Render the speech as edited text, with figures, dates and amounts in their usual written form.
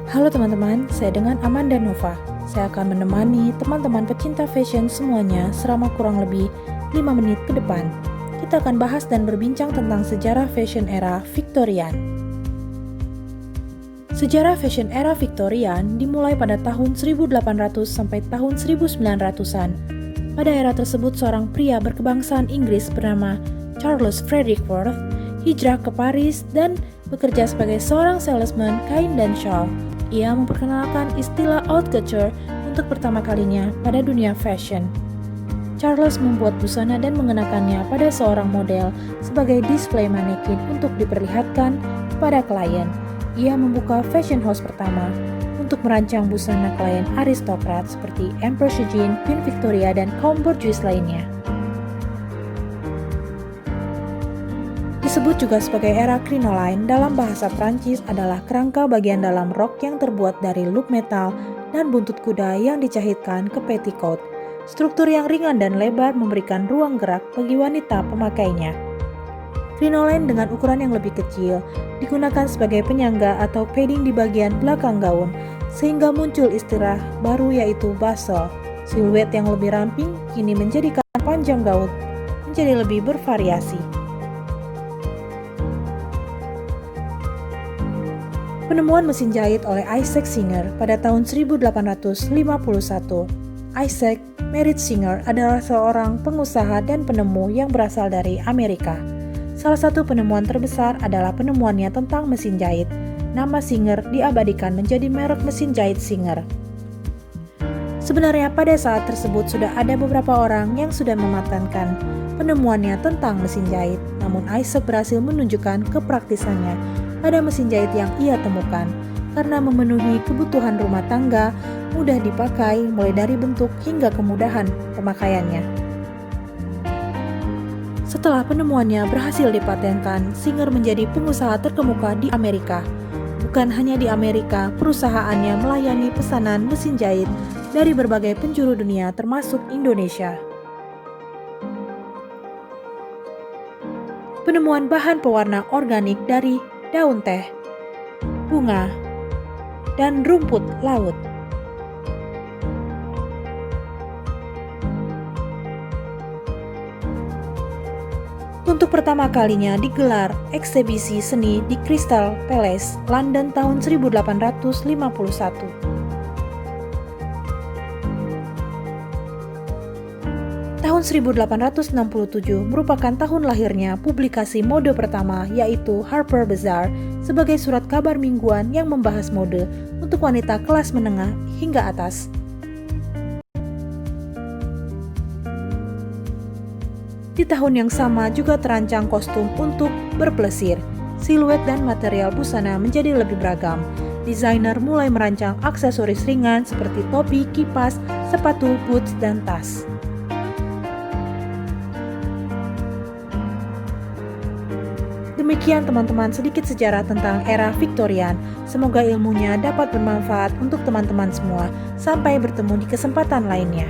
Halo teman-teman, saya dengan Amanda Nova. Saya akan menemani teman-teman pecinta fashion semuanya selama kurang lebih 5 menit ke depan. Kita akan bahas dan berbincang tentang sejarah fashion era Victorian. Sejarah fashion era Victorian dimulai pada tahun 1800 sampai tahun 1900-an. Pada era tersebut, seorang pria berkebangsaan Inggris bernama Charles Frederick Worth hijrah ke Paris dan bekerja sebagai seorang salesman kain dan shawl. Ia memperkenalkan istilah haute couture untuk pertama kalinya pada dunia fashion. Charles membuat busana dan mengenakannya pada seorang model sebagai display manekin untuk diperlihatkan kepada klien. Ia membuka fashion house pertama untuk merancang busana klien aristokrat seperti Empress Eugenie, Queen Victoria, dan kaum borjuis lainnya. Disebut juga sebagai era crinoline dalam bahasa Prancis adalah kerangka bagian dalam rok yang terbuat dari loop metal dan buntut kuda yang dicahitkan ke petticoat. Struktur yang ringan dan lebar memberikan ruang gerak bagi wanita pemakainya. Crinoline dengan ukuran yang lebih kecil digunakan sebagai penyangga atau padding di bagian belakang gaun, sehingga muncul istilah baru yaitu bustle. Siluet yang lebih ramping kini menjadikan panjang gaun menjadi lebih bervariasi. Penemuan mesin jahit oleh Isaac Singer pada tahun 1851. Isaac Merritt Singer adalah seorang pengusaha dan penemu yang berasal dari Amerika. Salah satu penemuan terbesar adalah penemuannya tentang mesin jahit. Nama Singer diabadikan menjadi merek mesin jahit Singer. Sebenarnya pada saat tersebut sudah ada beberapa orang yang sudah mematentkan penemuannya tentang mesin jahit, namun Isaac berhasil menunjukkan kepraktisannya pada mesin jahit yang ia temukan karena memenuhi kebutuhan rumah tangga, mudah dipakai mulai dari bentuk hingga kemudahan pemakaiannya. Setelah penemuannya berhasil dipatenkan, Singer menjadi pengusaha terkemuka di Amerika. Bukan hanya di Amerika, perusahaannya melayani pesanan mesin jahit dari berbagai penjuru dunia termasuk Indonesia. Penemuan bahan pewarna organik dari daun teh, bunga, dan rumput laut. Untuk pertama kalinya digelar eksebisi seni di Crystal Palace, London tahun 1851. Tahun 1867 merupakan tahun lahirnya publikasi mode pertama, yaitu Harper's Bazaar, sebagai surat kabar mingguan yang membahas mode untuk wanita kelas menengah hingga atas. Di tahun yang sama juga terancang kostum untuk berpelesir. Siluet dan material busana menjadi lebih beragam. Desainer mulai merancang aksesoris ringan seperti topi, kipas, sepatu, boots, dan tas. Demikian teman-teman sedikit sejarah tentang era Victorian. Semoga ilmunya dapat bermanfaat untuk teman-teman semua. Sampai bertemu di kesempatan lainnya.